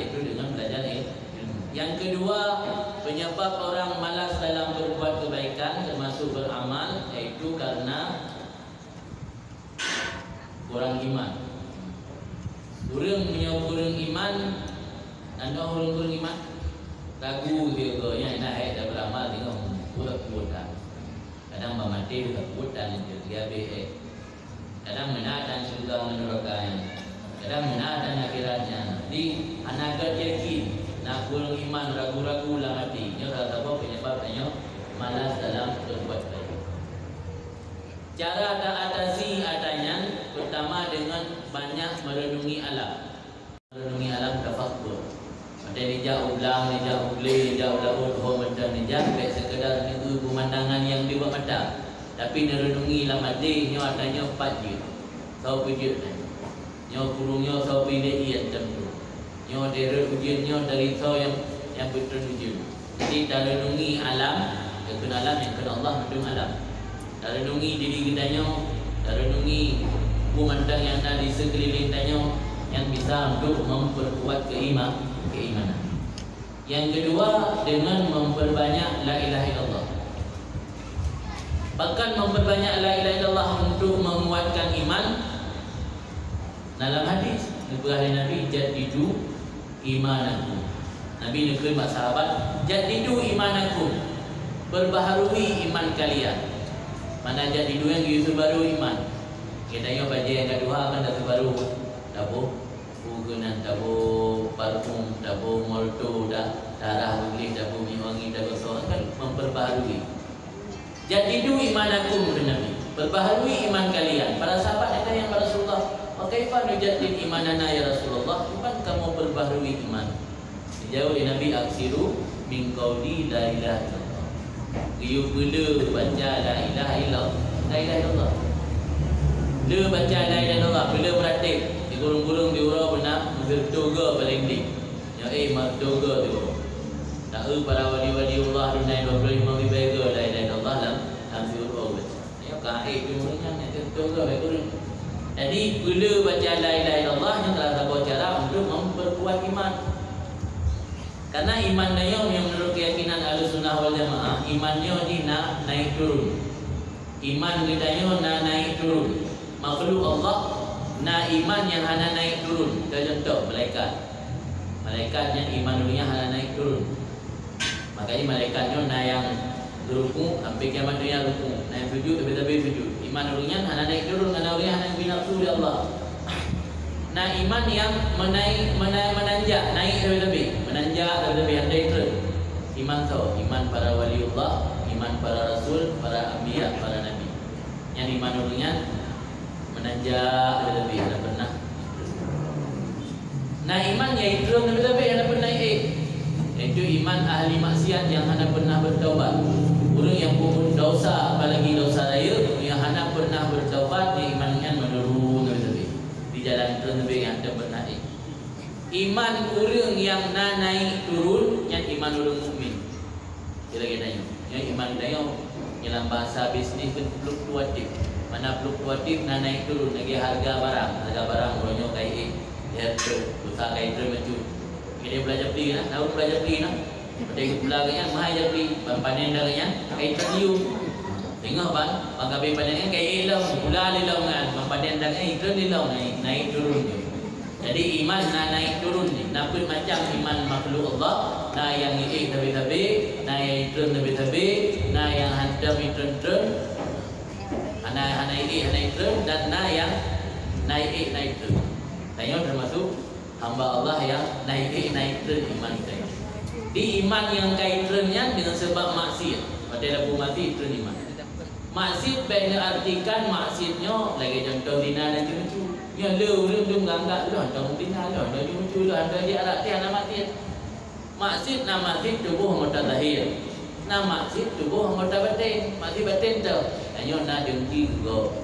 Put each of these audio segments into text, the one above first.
iaitu dengan belajar ilmu. Yang kedua, penyebab orang malas dalam berbuat kebaikan termasuk beramal, iaitu karena kurang iman. Kurang iman, anda kurang iman, ragu dia ke yang nak dah beramal tengok buat-buatan. Kadang mati juga buatan itu dia be. Kadang menatan surga neraka, kadang menatan akhiratnya. Di anak yakin, nak kurang iman, ragu-ragu lah mati. Ini salah satu penyebabnya malas dalam berbuat baik. Cara tak atasi adanya pertama dengan banyak merenungi alam. Merenungi alam tafakkur. Macam nija ulang, nija ugli, nija ulaud, ho macam nija baik sekedar itu pemandangan yang dibuat mata. Tapi merenungi alam adanya adanya 4 je. Tahu pijut kan. Nyo kurungnya tahu pilih ia tentu. Nyo deret ujiannya dari tahu yang betul ujian. Jadi dah renungi alam, yang kena alam, yang kena Allah mendung alam. Dah renungi diri kita nyo, dah renungi pemandang yang ada di sekeliling kita yang bisa untuk memperkuat keimanan. Yang kedua, dengan memperbanyak la ilaha illallah. Bahkan memperbanyak la ilaha illallah untuk menguatkan iman. Dalam hadis Ibrahim Nabi jadidu imanakum. Nabi nekun mak sahabat, jadidu imanakum. Perbaharui iman kalian. Mana jadidu yang itu baru iman. Kita yang baca yang kedua akan dah baru dabo gugunan, dabo parfum, dabo molto, darah beli, dabo minyak wangi, dabo soal kan memperbaharui. Jadidu imanakum Nabi. Perbaharui iman kalian. Para sahabat kata yang Rasulullah, "Kaifa nujaddid imanana ya Rasulullah?" Kapan kamu perbaharui iman? Dijawab oleh Nabi, "Aksiru min qauli la ilaha illallah." Dia bila baca la ilaha illallah. Dia baca la ilaha illallah bila praktik di gurung-gurung di urau benar berdoa paling tinggi. Ya berdoa tu. Tahu para wali-wali Allah dunia 25 ribu la ilaha illallah dalam surau. Ya kaid tu dengan berdoa baik. Jadi bila baca la ilaha illallah yang telah tahu cara untuk memperkuat iman. Karena iman dia yang menurut keyakinan Ahlussunnah wal Jamaah, imannya ni nak naik turun. Iman kita nak naik turun. Makhluk Allah nak iman yang hana naik turun. Contoh malaikat. Malaikatnya iman dunia hana naik turun. Makanya malaikatnya nak yang ruku sampai kiamat dunia ruku, naik sujud tapi sujud. Iman dunia hana naik turun karena dunia hana binafsu di Allah. Nah iman yang menanjak, naik lebih-lebih, menanjak lebih-lebih, andai turun. Iman tu, iman para waliullah, iman para rasul, para anbiya, para nabi. Yang iman dunia menanjak lebih-lebih, ada pernah. Nah iman yang itu lebih-lebih, ada pernah itu iman ahli maksiat yang hana pernah bertaubat. Orang yang pun dosa, apalagi dosa raya, yang hana pernah bertaubat, dia imannya menurun lebih-lebih. Jalan lebih yang ada benar. Iman orang yang naik turun yang iman orang mukmin. Kira-kira yang iman dia dalam bahasa bisnis fluktuatif. Mana fluktuatif naik turun lagi harga barang orangnya kayak dia usaha kayak macam. Kita belajar beli nah, tahu belajar beli nah. Pada belakangnya mahal beli, panen darahnya kayak tadium. Tengok bang, bangkapi padangan kayak ilang, pula ilang kan, padan darahnya itu ilang naik turun je. Jadi iman naik turun ni, napun macam iman makhluk Allah, na yang tapi, na yang turun tapi, na yang hantam turun, hana turun dan na yang naik turun. Tanya termasuk hamba Allah yang naik turun iman kita. Di iman yang kait turunnya dengan sebab maksiat, pada lagu mati turun iman. Maksud baik artikan maksudnya lagi contoh dina dan cucu. Ya lu menganggap lu contoh dina lu dan cucu lu ada di arah tiang nama tiang. Maksud nama maksud tubuh anggota lahir. Nama maksud tubuh anggota batin. Maksud batin tu. Tanya nak dengki juga.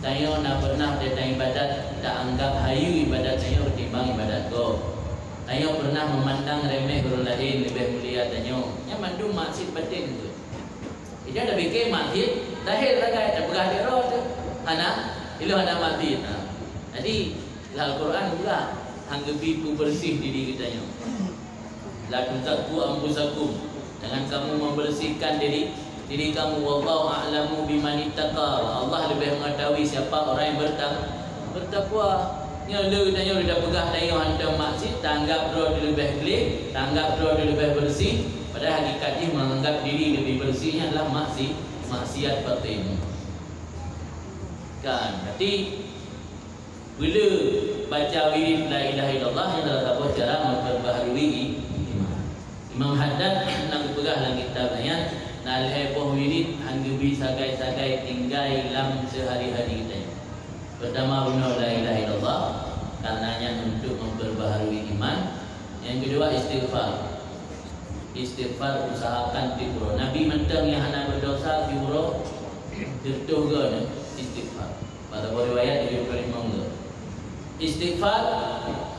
Tanya nak pernah datang ibadat tak anggap hayu ibadat tanya ketimbang ibadat go. Tanya pernah memandang remeh guru lain lebih mulia tanya. Yang mandung maksud batin tu. Dia dah fikir mati, lahir lagi dah berada roh tu. Anak, ilu anak mati. Jadi Al-Quran juga hanggebi pu bersih diri kita nya. La tuzakku anfusakum, jangan kamu membersihkan diri kamu. Wallahu a'lamu bimanittaqa, Allah lebih mengetahui siapa orang yang bertakwa. Nya le tanya dah pegah dayo hantam maksud tanggap bro lebih clean, tanggap bro lebih bersih, padahal hakikatnya menganggap diri lebih bersihnya adalah maksiat seperti ini. Kan, berarti bila baca wirid la ilaha illallah yang adalah sebuah cara memperbaharui iman. Imam Haddad nak pegah dalam kitabnya nalheboh wirid hanggebi sagai-sagai tinggai lam sehari-hari kita. Pertama guna la ilaha illallah karenanya untuk memperbaharui iman. Yang kedua istighfar. Istighfar usahakan dipuro. Nabi mentang yang hana berdosa dipuro tertuh gana istighfar. Pada riwayat dari Imam istighfar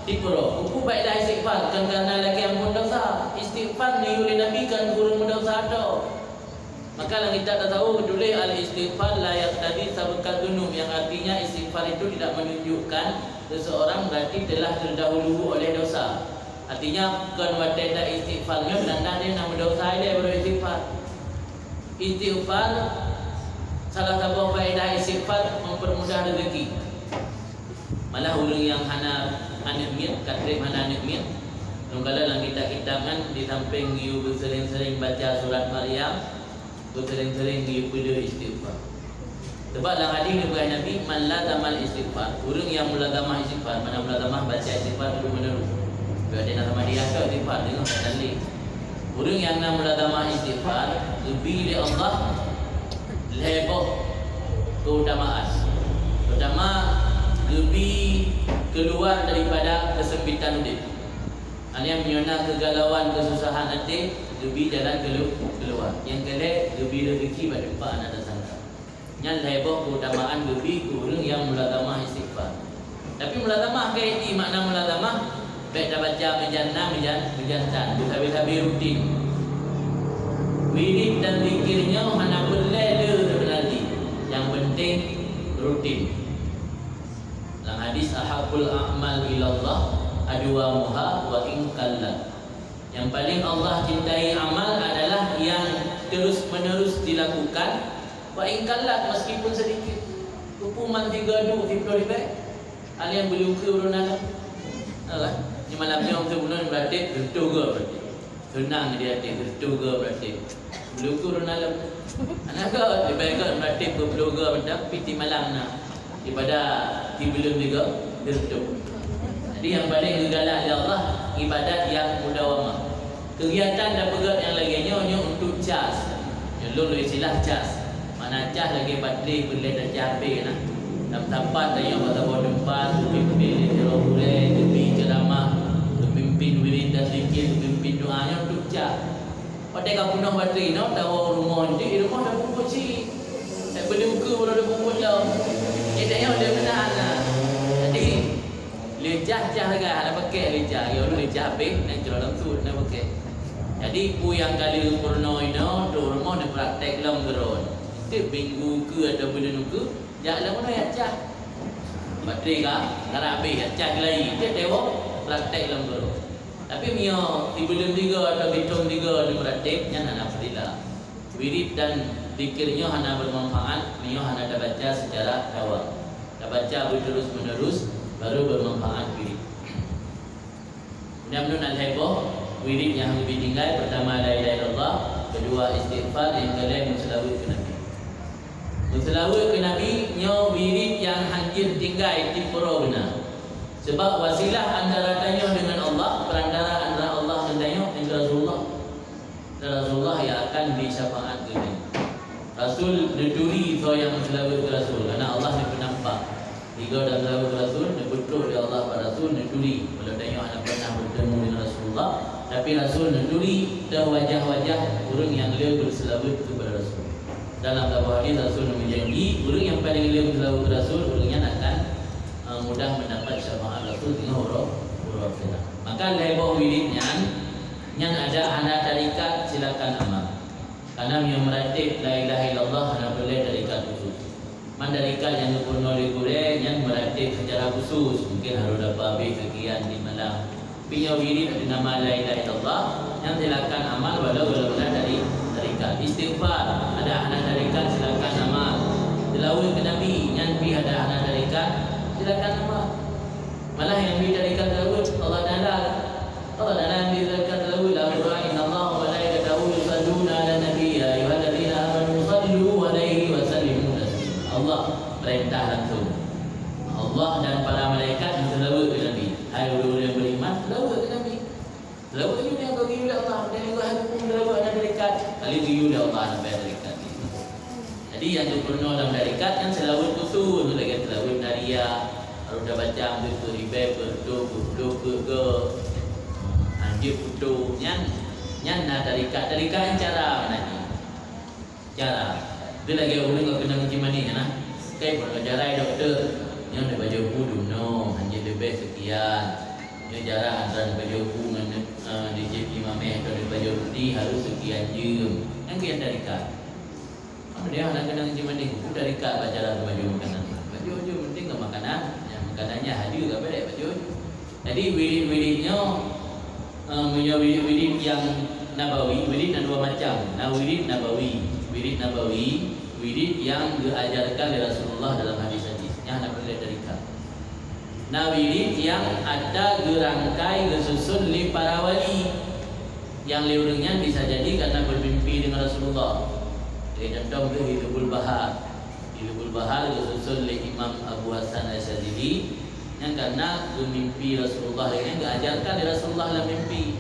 dipuro. Hukum baiklah istighfar kan karena lagi yang berdosa. Istighfar ni oleh Nabi kan guru berdosa atau maka lah kita dah tahu tulis al-istighfar la yaqtadi sabqal dzunub, yang artinya istighfar itu tidak menunjukkan seseorang berarti telah terdahulu oleh dosa. Artinya kan wadai istighfarnya menandang dia nak berdosa dia baru istighfar. Istighfar salah satu faedah istighfar mempermudah rezeki. Malah orang yang hana anemia, katrib hana anemia. Kalau dalam kitab-kitab kan di samping you sering-sering baca surat Maryam, sering-sering dia pada istighfar. Sebab dalam hadis dikatakan Nabi man lazamal istighfar, orang yang mulazamah istighfar, mana mulazamah baca istighfar terus-menerus. Bila dia nak sama dia istighfar tengok sekali. Orang yang nak mulazamah istighfar lebih oleh Allah lebih keutamaan. Pertama lebih keluar daripada kesempitan hidup. Yang menyona kegalauan, kesusahan hati lebih jalan keluar. Yang kedua lebih rezeki pada tempat anak tersangka. Yang lebih keutamaan lebih kurang yang mulazamah istighfar. Tapi mulazamah kayak ini makna mulazamah baik dah baca menjantan habis-habis rutin. Wirid dan zikirnya mana boleh berarti. Yang penting rutin. Dalam hadis ahabul a'mal ilallah adwamuha wa in kallat. Yang paling Allah cintai amal adalah yang terus-menerus dilakukan wa in kallat, meskipun sedikit. Hukuman 3 ribu hal yang berluka berulang. Alah, ni malam ni orang sebelum berarti tertuga berarti. Senang dia hati tertuga berarti. Berluka berulang. Anak ke lebih ke berarti berluka pada piti malam nak. Daripada sebelum juga tertuga. Jadi yang paling galak oleh Allah ibadat yang mudawamah. Kegiatan dan pegat yang lainnya hanya untuk cas. Yang lu istilah cas. Mana cas lagi baterai boleh dah capai nah. Dan tempat yang pada bawah tempat pimpin terore demi ceramah, pimpin wirid dan zikir, pimpin doanya untuk cas. Pada kau penuh baterai no tahu rumah ni, rumah dah pun kecil. Tak boleh buka baru dah pun dah. Dia dah benar nah. Jadi lecah-cah lagi ada pakai lecah. Ya lu lecah habis dan kalau langsung nak pakai. Jadi pu yang kali purno ino tu rumah nak praktek lam geron. Itu minggu ke atau bulan ke, jangan mana ya cah. Baterai ka, karena habis ya cah lagi. Dia tewak praktek lam geron. Tapi mio di bulan 3 atau hitung 3 di praktek yang hana fadilah. Wirid dan zikirnya hana bermanfaat, mio hana baca secara awal. Baca terus-menerus baru bermanfaat wirid. Kemudian al-haiboh wirid yang lebih tinggi, pertama la ilaha illallah, kedua istighfar, yang ketiga berselawat ke Nabi. Berselawat ke Nabi nyo wirid yang hancur tinggi di pura benar. Sebab wasilah antara tanya dengan Allah, perantara antara Allah dan tanya dengan Rasulullah. Dan Rasulullah yang akan disyafaat ke Nabi. Rasul neduri so yang berselawat ke Rasul karena Allah ni penampak. Tiga dan selawat Rasul, betul dia Allah pada Rasul neduri. Kalau tanya anak pernah bertemu dengan Rasulullah, tapi Rasul neduri dah wajah-wajah orang yang beliau berselawat kepada Rasul. Dalam sebuah hadis Rasul menjanji orang yang paling beliau berselawat kepada Rasul, orangnya akan mudah mendapat syafaat Rasul dengan huruf salam. Maka lebih wiridnya yang ada anak tarikat silakan amal. Karena yang meratib la ilaha illallah hanya boleh tarikat khusus. Mandarikat yang dikurno digoreng yang meratib secara khusus. Mungkin harus dapat habis sekian di malam. Punya wirid ada nama la ilaha illallah yang silakan amal walau dari tarikat. Istighfar ada anak tarikat silakan amal. Tilawah ke Nabi yang pi ada anak tarikat silakan amal. Malah yang pi tarikat tilawah Allah Taala pi tarikat tilawah la ilaha illallah wa malaikatahu yusalluna ala nabi ya ayyuhalladzina amanu sallu alaihi wa sallimu taslima. Allah perintah langsung. Allah dan para malaikat tilawah ke Nabi. Hai orang yang beriman, tilawah ke Nabi. Tilawah itu yang bagi oleh Allah. Dan juga hukum tilawah ada tarikat. Kali itu oleh Allah sampai tarikat. Jadi yang dikurno dalam tarikat kan tilawah usul, lagi tilawah daria. Harus dah baca itu ribe berdo anjir putu nyan tarikat yang cara mana ni? Cara. Dia lagi orang yang kena macam mana kan? Kayak pun cara doktor. Yang ada baju kudu no, hanya lebih sekian. Yang jarak antara baju kudu dengan DJ Imam atau baju putih harus sekian jam. Yang kian tarikat. Apa dia nak kena macam mana? Kudu tarikat baca dalam baju makanan. Baju penting ke makanan. Yang makanannya hadir ke apa baju. Jadi wirid-wiridnya punya wirid yang nabawi. Wirid ada dua macam. Wirid nabawi, wirid yang diajarkan oleh Rasulullah dalam hadis-hadis. Yang nak boleh tarikat. Wirid yang ada gerangkai gesusun li para wali. Yang liurungnya bisa jadi karena bermimpi dengan Rasulullah. Jadi contoh ke Hidupul Bahar. Hidupul Bahar gesusun li Imam Abu Hasan Asyadzili. Yang karena bermimpi Rasulullah yang diajarkan oleh Rasulullah dalam mimpi.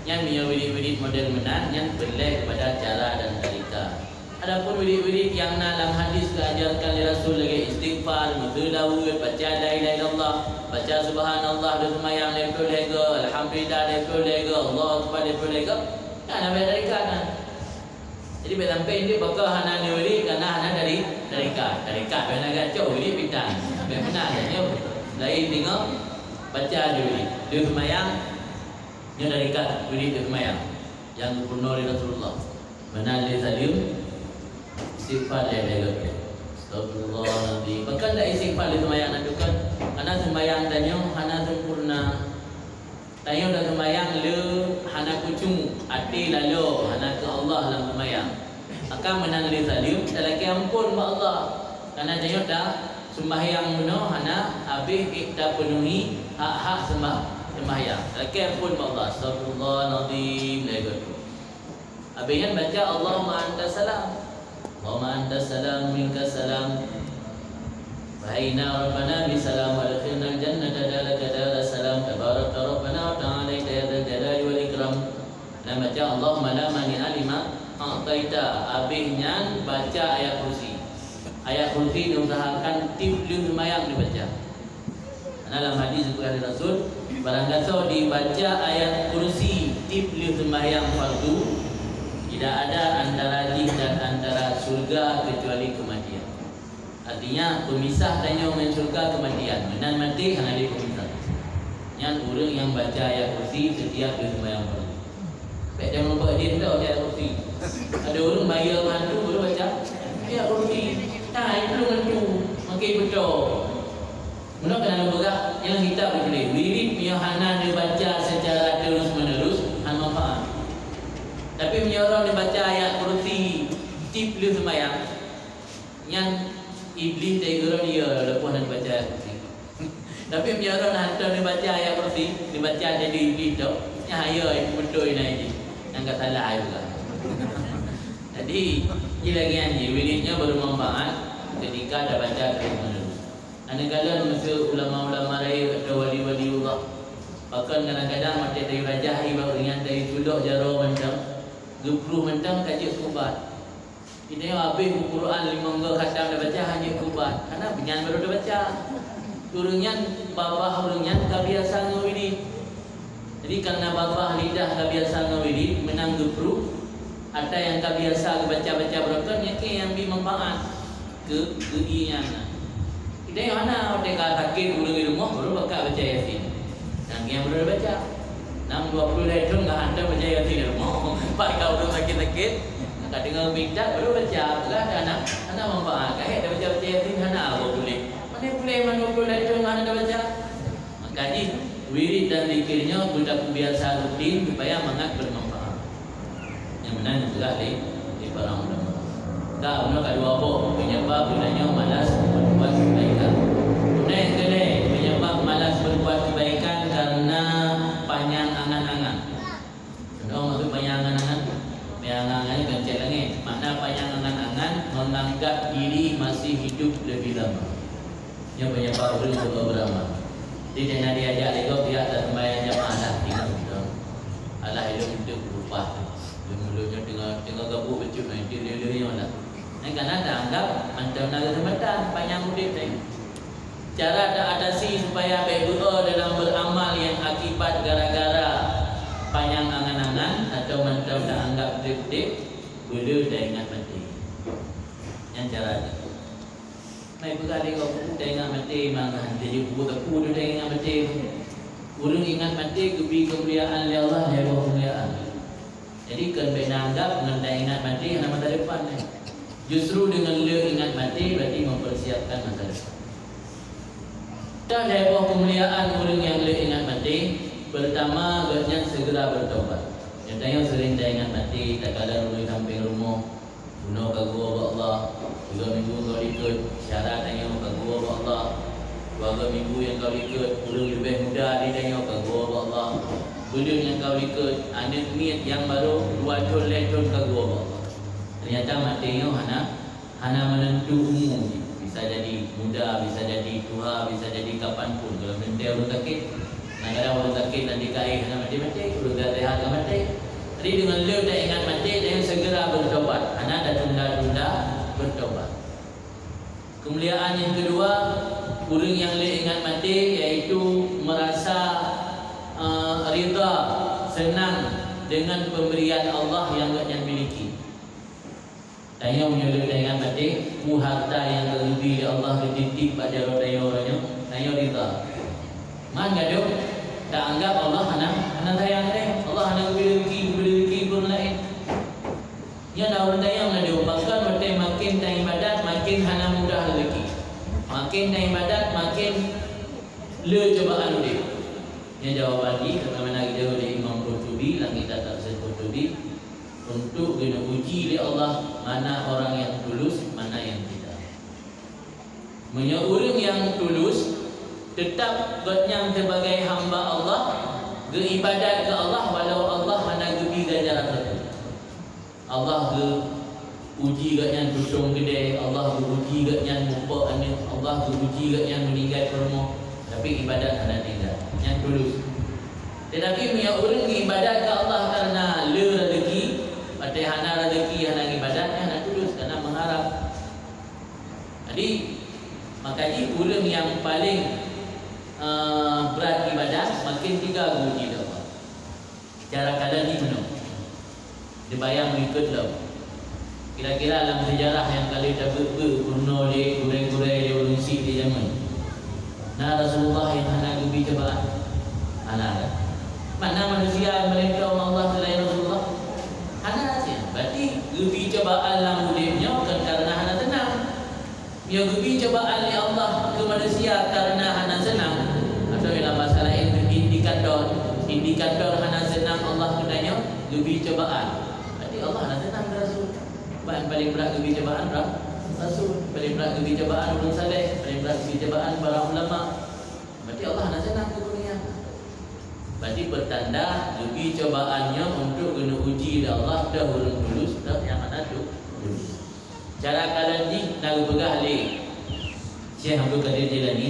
Yang punya wirid-wirid model menang yang berlek kepada cara dan tarikat. Adapun wirid-wirid yang dalam hadis diajarkan oleh Rasul lagi istighfar, mutulawud, baca la ilaha illallah, baca subhanallah, bersemayang lepul lega, alhamdulillah lepul lega, Allah akbar lepul lega. Kan ada tarikat kan. Jadi bila sampai ini bakal hana ni wirid karena hana dari tarikat. Tarikat bila gacau wirid pintar. Sampai benar tanya. Lain tengok baca wirid. Dia semayang yang tarikat wirid dia semayang. Yang purna oleh Rasulullah. Benar dia salim istighfar dia lega. Astagfirullahaladzim. Bahkan tak istighfar dia semayang nandukan. Karena semayang tanya hana sempurna. Tanya dah semayang le hana kucung hati lalu hana ke Allah dalam semayang. Akan menang dia salim tak lagi ampun mak Allah. Karena tanya dah sembahyang benar hana habis kita penuhi hak-hak sembahyang. Tak lagi ampun mak Allah. Astagfirullahaladzim lega. Habis kan baca Allahumma anta salam. Allahumma anta salam minka salam. Wahayna rabbana bisalam wa adkhilna al-jannata dalaka dara salam. Tabarakta rabbana wa ta'ala ya dzal jalali wal ikram. Dan baca Allahumma la mani'a lima a'taita. Habisnya baca ayat kursi. Ayat kursi diusahakan tip semayang dibaca. Dalam hadis dari Rasul, barang kata dibaca ayat kursi tip semayang fardu, tidak ada antara jin dan antara surga kecuali kematian. Artinya pemisah tanya dengan surga kematian. Menan mati hanya dia pemisah. Yang orang yang baca ayat kursi setiap dia sembahyang fardu. Baik dia nampak dia tahu ayat kursi. Ada orang bayar hantu baru baca ayat kursi. Nah itu hantu makin betul. Mula kena bergerak yang kita boleh. Wirid punya hana dia baca secara terus menerus han manfaat. Tapi punya orang dia baca ayat kursi tip dia sembahyang. Yang iblis dia kira dia lepas nak baca ayat kursi. Tapi punya orang hantar dia baca ayat kursi, dia baca jadi iblis tu. Yang ayat itu betul ini. Yang tak salah juga. Jadi ini lagi anjir wiridnya bermanfaat ketika dah baca terus menerus. Kadang-kadang masa ulama-ulama raya atau wali-wali Allah, bahkan kadang-kadang mata dari rajah baru dengan dari suluk jaro mentang, gepruh mentang kaji kubat. Kita yang habis Al-Quran 5 khatam dah baca hanya kubat. Karena penyan baru dah baca. Turunnya bawah turunnya tak biasa ngawiri. Jadi karena bawah lidah tak biasa ngawiri, menang gepruh. Ada yang tak biasa baca-baca berapa yang bermanfaat ke ianya. Kita yang mana orang sakit dulu di rumah baru bakal baca Yasin. Dan yang baru baca 6:20 dah itu enggak hantar baca Yasin di rumah. Pak kau tu sakit-sakit Nak dengar bid'ah baru baca lah anak manfaat. Dah baca tin hana apa boleh. Mana boleh itu mana dah baca. Maka ni wirid dan zikirnya sudah biasa rutin supaya sangat bermanfaat. Yang benar juga di para ulama. Tak benar kat dua apa penyebab gunanya malas berbuat kebaikan. Yang kedua penyebab malas berbuat kebaikan karena panjang angan-angan. Tahu maksud panjang angan-angan? Panjang angan-angan ni kancet lagi. Makna panjang angan-angan menganggap diri masih hidup lebih lama. Yang penyebab orang beramal. Dia jangan diajak lego dia tak sembahyang jamaah dah tinggal gitu. Alah hidup berubah. Mulutnya tengah gabuk becut nanti dia mana. Kan ada anggap macam naga sematan panjang hidup ni. Cara adaptasi supaya baik dalam beramal yang akibat gara-gara panjang angan-angan atau macam dah anggap dip-dip boleh dah ingat mati. Yang cara ni. Mai berkali kau dah ingat mati maka hantar je buat aku dah ingat mati. Urang ingat mati kemuliaan oleh Allah ya kemuliaan. Jadi kan bina anggap dengan dah ingat mati hanya masa depan ni. Justru dengan le ingat mati berarti mempersiapkan masa depan. Dan heboh kemuliaan orang yang le ingat mati, pertama gaknya segera bertobat. Yang tanya sering dah ingat mati, tak kadang orang samping rumah, guna kagu Allah, 3 minggu kau ikut syarat tanya kagu Allah, 2 minggu yang kau ikut, orang lebih muda dia tanya kagu Allah, bulan yang kau ikut, anak niat yang baru 2 tahun kagu Allah. Ternyata matinya hana menentu umur. Bisa jadi muda, bisa jadi tua, bisa jadi kapanpun. Kalau nanti orang sakit, kadang orang sakit nanti kaya hana mati-mati, orang dah rehat ke mati. Jadi dengan le dah ingat mati, dia segera bertobat. Hana dah tunda-tunda bertobat. Kemuliaan yang kedua, orang yang le ingat mati iaitu merasa rida, senang dengan pemberian Allah yang gaknya miliki. Tanya menyuruh dengan mati, harta yang lebih dari Allah dititip pada orang-orangnya. Tanya rida. Mana dia? Tak anggap Allah hana sayang dia. Allah hana beri rezeki pun lain. Ya dah orang tanya dia. Bahkan makin tak ibadat, makin hana mudah rezeki. Makin tak ibadat, makin le cobaan dia. Yang jawab lagi, bagaimana kita oleh Imam Qurtubi, lagi tak Tafsir Qurtubi. Untuk kena uji oleh Allah mana orang yang tulus, mana yang tidak. Orang yang tulus tetap gotnya sebagai hamba Allah, beribadat ke Allah walau Allah hana gebi ganjaran itu. Allah ke uji gotnya tutung gede, Allah ke uji gotnya mupa anak, Allah ke uji gotnya meninggal rumah, tapi ibadat hana tinggal. Yang tulus. Tetapi orang ibadat ke Allah karena le rezeki, pada hana rezeki, hana ibadat, hana tulus kerana mengharap. Jadi makanya orang yang paling berat ibadat makin tiga uji dah. Cara kadang ni mana? Dia bayang mengikut lah. Kira-kira dalam sejarah yang kali dapat berguna dia, gurai-gurai dia berungsi di zaman. Nah Rasulullah yang hana gebi cobaan. Hana. Mana manusia mereka Allah selain Rasulullah? Hana saja. Berarti gebi cobaan dalam hidupnya bukan karena hana senang. Dia gebi cobaan oleh Allah ke manusia karena hana senang. Atau dalam bahasa lain indikator hana senang Allah katanya gebi cobaan. Berarti Allah hana senang ke Rasul. Bahan paling berat gebi cobaan Rasul. Paling berat gebi cobaan ulun saleh, paling berat gebi cobaan para ulama. Berarti Allah hana senang ke dunia. Berarti bertanda lebih cobaannya untuk guna uji dari Allah dah urung tulus dah yang mana tu. Cara kalian ni nak pegah le. Syekh Abdul Qadir Jilani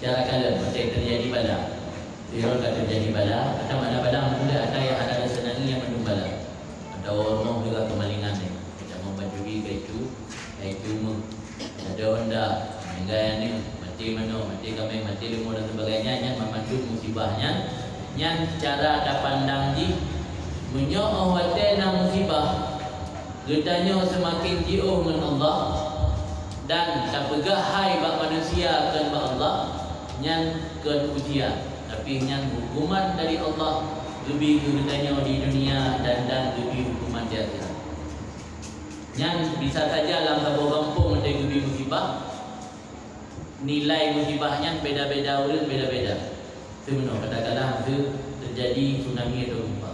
cara kalian macam terjadi bala. Dia tak terjadi bala, ada mana bala mula ada yang ada senangi yang mendung bala. Ada orang juga kemalingan ni. Kita mau baju itu ada onda enggak ni mati kami mati limo dan sebagainya yang memandu musibahnya. Yang cara ada pandang ji menyoh watena musibah getanya semakin jauh dengan Allah dan tak pegah hai bak manusia kan bak Allah yang ke ujian tapi yang hukuman dari Allah lebih getanya di dunia dan lebih hukuman di akhirat. Yang bisa saja dalam satu kampung ada gubi musibah, nilai musibahnya beda-beda, urut beda-beda. Sebenarnya kadang-kadang itu terjadi tsunami atau gempa.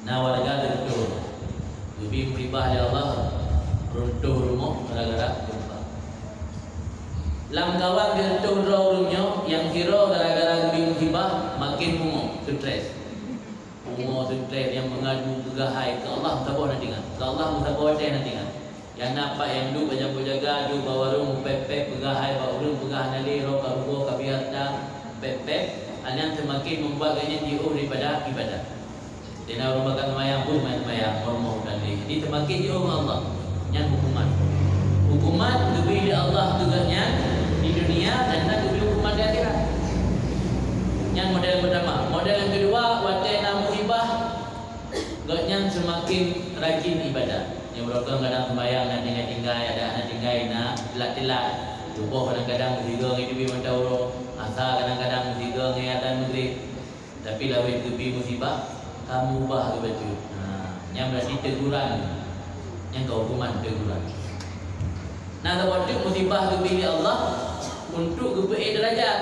Nah warga tertutup, gubi musibah oleh Allah, runtuh rumah gara-gara gempa. Langkawan runtuh rumahnya yang kira gara-gara gubi musibah makin umur, stres. Umur stres yang mengadu gegahai ke Allah tak boleh nanti kan. Ke Allah tak boleh nanti kan. Yang nampak yang duk jaga-jaga duk bawa rumah pepek gegahai bawa rumah gegah nali roh karugo kabiata pepek. Yang semakin membuat kayaknya jauh daripada ibadah. Dina orang makan mayang pun main mayang rumah dan ini. Jadi semakin jauh Allah. Yang hukuman lebih di Allah tugasnya di dunia dan lebih hukuman di akhirat. Yang model pertama. Model yang kedua, watena musibah gotnya semakin rajin ibadah. Yang berokong kadang sembahyang dan tinggal ada anak tinggal nak telat-telat. Tubuh kadang-kadang tiga hidup mentau asa kadang-kadang tiga ngayatan maghrib. Tapi lawan kebi musibah kamu ubah ke baju. Yang berarti teguran. Yang kau hukuman teguran. Nah, waktu musibah kebi Allah untuk kebi derajat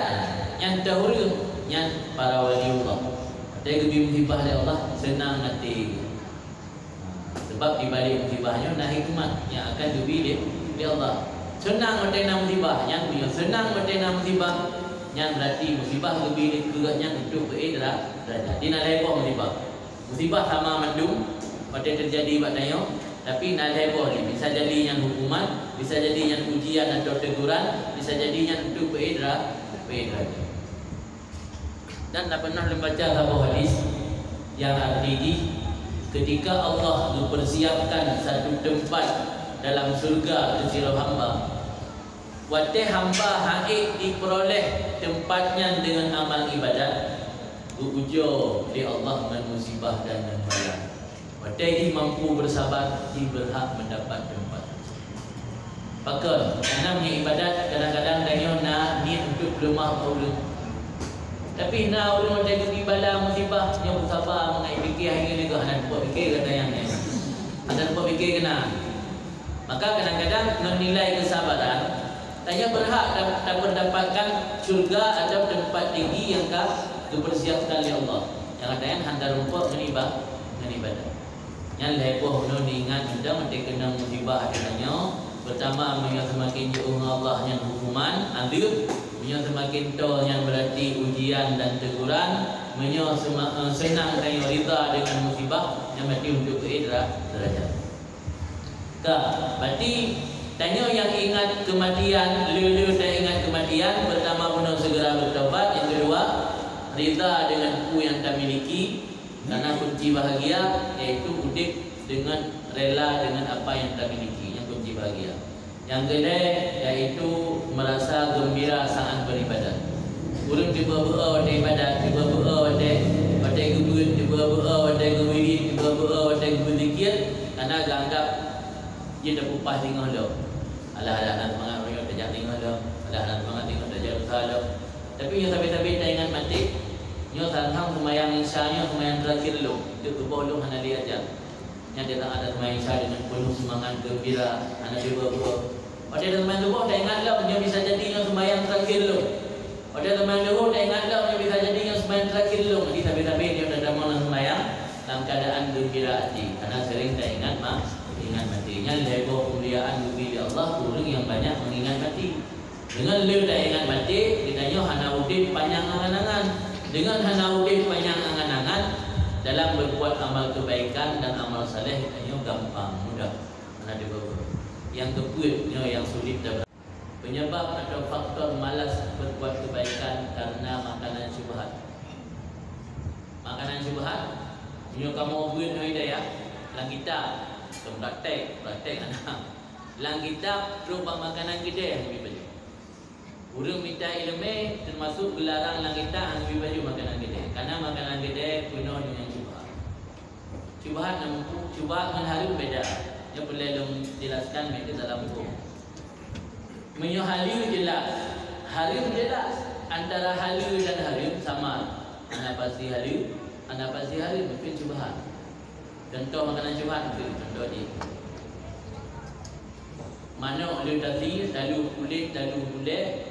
yang dahulu yang para wali Allah. Dia kebi musibah dari Allah senang hati. Sebab di balik musibahnya ada hikmah yang akan kebi dari Allah. Senang bertena musibah, yang punya senang bertena musibah, yang berarti musibah kebi kegatnya untuk kebi derajat. Dia nak lepas musibah. Musibah sama mendung, pada terjadi batanya, tapi nak lepas ni bisa jadi yang hukuman, bisa jadi yang ujian atau teguran, bisa jadi yang untuk kebi derajat. Dan tak pernah membaca sebuah hadis yang artinya ketika Allah mempersiapkan satu tempat dalam surga kesirah hamba, wate hamba haid diperoleh tempatnya dengan amal ibadat, ujur di Allah musibah dan bala. Wate ini mampu bersabar, dia berhak mendapat tempat. Pakar, namanya ibadat kadang-kadang tanya nak niat untuk lemah Allah. Tapi nak orang ada pergi bala musibah yang bersabar mengenai fikir hari ni ke hendak buat fikir kata yang ni. Hendak buat fikir kena. Maka kadang-kadang menilai kesabaran tanya berhak dapat mendapatkan syurga atau tempat tinggi yang dipersiapkan oleh Allah. Yang katanya hendak rumput menibadah. Yang lepoh no diingat sudah mesti kena musibah katanya. Pertama menyo semakin jauh Allah yang hukuman adil. Menyo semakin tol yang berarti ujian dan teguran, menyo senang dan rida dengan musibah yang berarti untuk derajat. Berarti tanya yang ingat kematian, lulu tak ingat kematian, pertama benar segera bertobat, yang kedua rida dengan ku yang tak miliki, karena kunci bahagia iaitu hidup dengan rela dengan apa yang tak miliki, yang kunci bahagia. Yang kedua yaitu merasa gembira saat beribadah. Urang tiba-tiba ada ibadat, tiba-tiba ada gebut, tiba-tiba ada gewirid, tiba-tiba ada berzikir, karena anggap dia dah upah tengah dah. Alah nak semangat orang dah jangan tengah dah. Alah nak semangat tengah dah jangan usaha dah. Tapi yang sampai-sampai tak ingat mati, nyo tentang sembahyang isyanya, sembahyang terakhir lu, itu kebolong hana dia ajar. Yang dia tak ada sembahyang isya dengan penuh semangat gembira, hana dia berbuat. Pada teman dulu tak ingat lah, dia bisa jadi yang sembahyang terakhir lu. Pada teman dulu tak ingat lah, dia bisa jadi yang sembahyang terakhir lu. Jadi sampai-sampai dia dah dalam sembahyang dalam keadaan gembira hati, karena sering tak ingat matinya. Lebar kemuliaan bagi Allah, orang yang banyak mengingat mati. Dengan lu tak ingat mati, ditanya hana udip panjang angan-angan. Dengan hana udip panjang angan-angan dalam berbuat amal kebaikan dan amal saleh, ditanya gampang, mudah. Mana dia berbuat. Yang kebuatnya yang sulit dan penyebab atau faktor malas berbuat kebaikan karena makanan syubhat. Makanan syubhat, punya kamu buat hidayah, lang kita praktek anak. Lang kita lupa makanan kita yang lebih baju. Urang minta ilmu termasuk gelarang lang kita yang lebih baju makanan kita. Karena makanan kita penuh dengan syubhat. Syubhat dengan beda. Yang perlu dijelaskan mereka dalam hukum. Menyo halu jelas. Halu jelas. Antara halu dan haram sama. Anak pasti halu, anak pasti haram mungkin syubhat. Contoh makanan syubhat itu contoh ni. Mana oleh tasir, lalu kulit, lalu kulit.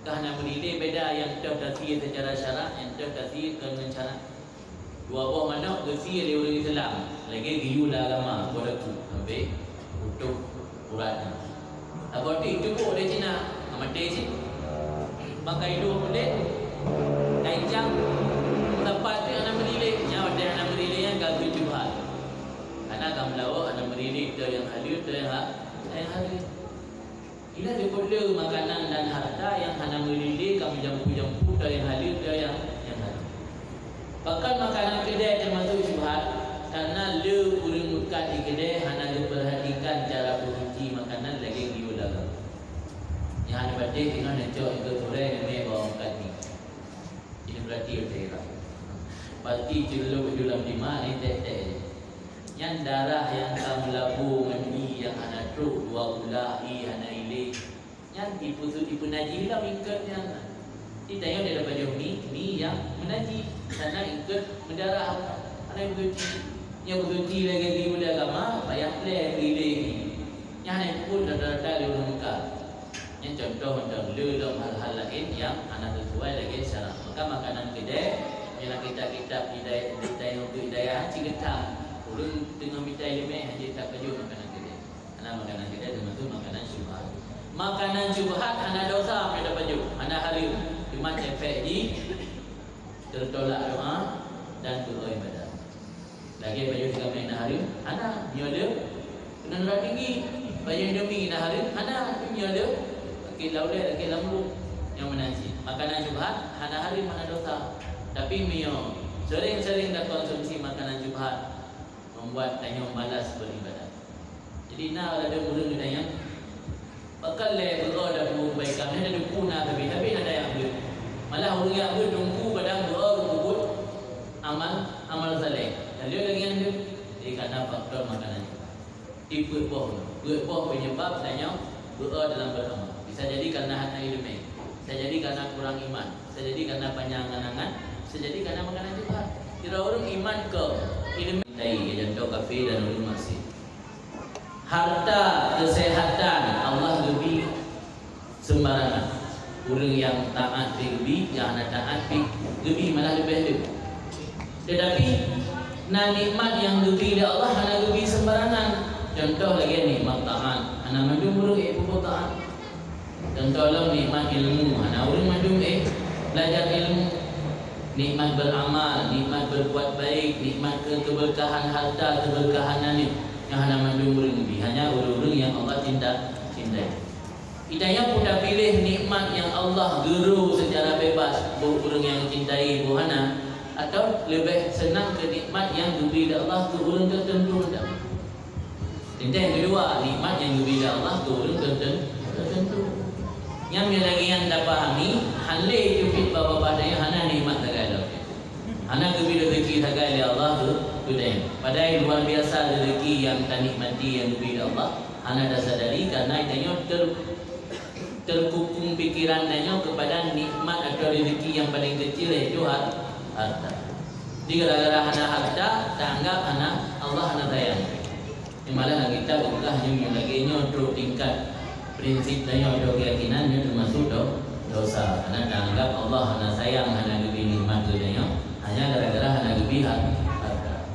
Kerana berilih beda yang tertasir secara syarak, yang tertasir dengan cara dua buah mana tasir dia orang Islam. Lagi giulah agama berlaku sampai untuk uratnya. Apa itu pun dia Cina, mati sih. Pakai dua kulit, kancang, tempat tu anak berilih. Yang ada anak berilih yang gak berjubhat. Karena kamu lawa anak berilih tu yang halus, tu yang halus. Ila dia boleh makanan dan harta yang hana berilih, kamu jampu-jampu tu yang halus, tu yang halus. Bahkan makanan kedai termasuk syubhat. Karena le urang bukan di kedai hana diperhatikan cara bercuci makanan lagi giulah. Yang hana batik tengah necok itu goreng ni bawa makan ni. Ini berarti daerah. Pasti jeluk dalam lima ni tek-tek. Yang darah yang kamu labu mandi yang hana truk dua ulah hana ilih. Yang tipu najis lah ingkatnya. Ditanya dia dapat jauh ni yang menajis. Sana ingkat mendarah. Ada yang bercuci. Yang bercuci lagi di muda agama payah play ilih. Yang hana pun data-data dia orang muka. Yang contoh macam le dalam hal-hal lain yang anak sesuai lagi syarat. Maka makanan kedai ialah kitab-kitab hidayah untuk hidayah ciketang. Urang tengah mitai lemeh hanya tak kaju makanan kedai. Karena makanan kedai termasuk makanan syubhat. Makanan syubhat hana dosa pada baju, hana harim. Cuma efek di tertolak doa dan doa ibadah. Lagi baju juga main harim, hana nyoda kena neraka tinggi. Baju demi harim, hana nyoda laulai lagi lambu yang menajis. Makanan syubhat hana harim hana dosa. Tapi mio sering-sering dah konsumsi makanan syubhat membuat tanya malas beribadah. Jadi nak ada murid tanya bakal le doa dah kebaikan ada dukuna tapi ada yang ber. Malah orang yang berdungku badang doa kubut amal saleh. Dan dia lagi yang dia jadi kerana faktor makanan. Tipe boh penyebab tanya doa dalam beramal. Bisa jadi karena hati ilmu, bisa jadi karena kurang iman, bisa jadi karena panjang angan-angan, bisa jadi karena makanan syubhat. Kira orang iman ke ilmu tadi contoh kafir dan orang maksiat. Harta kesehatan Allah lebih sembarangan. Orang yang taat lebih, yang nak taat lebih malah lebih. Tetapi nikmat yang lebih dari Allah hanya lebih sembarangan. Contoh lagi nikmat taat, hanya mandum orang ibu taat. Contohlah nikmat ilmu, hana orang madum belajar ilmu. Nikmat beramal, nikmat berbuat baik, nikmat keberkahan harta, keberkahan ni yang hana madum orang lebih. Hanya orang-orang yang Allah cintai. Hidayah pun dah pilih nikmat yang Allah geru secara bebas orang yang cintai buhana, atau lebih senang ke nikmat yang diberi Allah ke orang tertentu. Yang kedua, nikmat yang diberi Allah ke orang tertentu. Yang lagi yang dah pahami halai jupit bapa badai hana nikmat tagala. Hana gebir rezeki tagala Allah tu dah. Padahal luar biasa rezeki yang tak nikmati yang diberi Allah. Hana dah sadari karena idanya terkukung pikiran danya kepada nikmat atau rezeki yang paling kecil iaitu harta. Jadi gara-gara hana harta tak anggap hana Allah hana sayang. Malah kita bukan hanya lagi terus tingkat prinsip dan ada keyakinan yang termasuk dosa. Karena dianggap Allah hanya sayang, hanya lebih nikmat dunia, hanya gara-gara hanya lebih harta.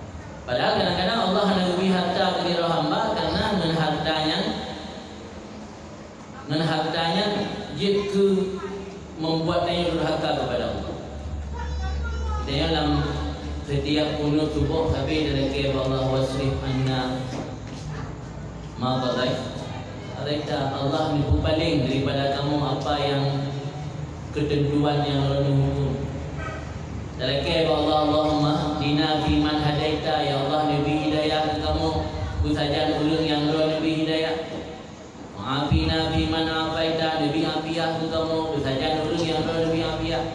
Padahal kadang-kadang Allah hanya lebih harta bagi hamba karena dengan hartanya jika membuatnya durhaka kepada Allah. Dalam setiap kunut subuh tapi dari kepada Allah wasrif anna ma qadai. Kata Allah ni paling daripada kamu apa yang ketentuan yang Allah hukum. Dalake Allah Allahumma dina fi man hadaita, ya Allah lebih hidayah ke kamu ku saja ulun yang Allah lebih hidayah. Maafina fi man afaita, lebih afiah ke kamu ku saja ulun yang Allah lebih afiah.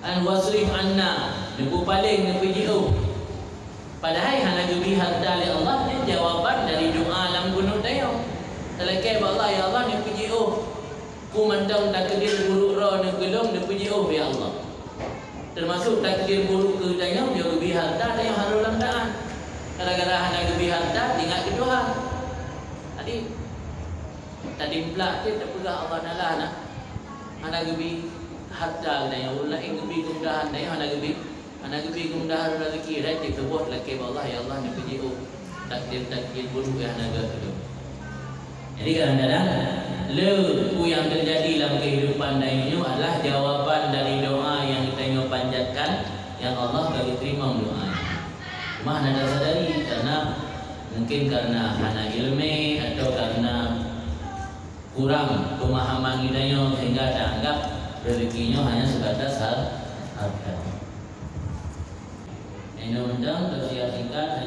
An wasrif anna, lebih paling lebih jauh. Padahal hanya lebih harta oleh Allah ni jawaban dari doa alam gunung dayo. Talakai Allah ya Allah ni puji ku mandang takdir buruk roh ni gelong ni puji ya Allah. Termasuk takdir buruk ke dayang dia lebih harta dan yang harus landaan. Gara-gara hanya lebih harta ingat ke Tuhan. Tadi tadi pelak dia tak pegah Allah nalah nak. Anak gebi harta dan yang ulah gebi kemudahan dan anak gebi kemudahan rezeki dah dikebut laki Allah ya Allah ni pergi takdir buruk yang naga tu. Jadi kadang-kadang lepu yang terjadi dalam kehidupan ini adalah jawaban dari doa yang kita panjatkan yang Allah bagi terima doa. Cuma anda sadari karena mungkin karena hana ilmu atau karena kurang pemahaman kita sehingga dianggap rezekinya hanya sebatas harta. Ini undang tersiar singkat.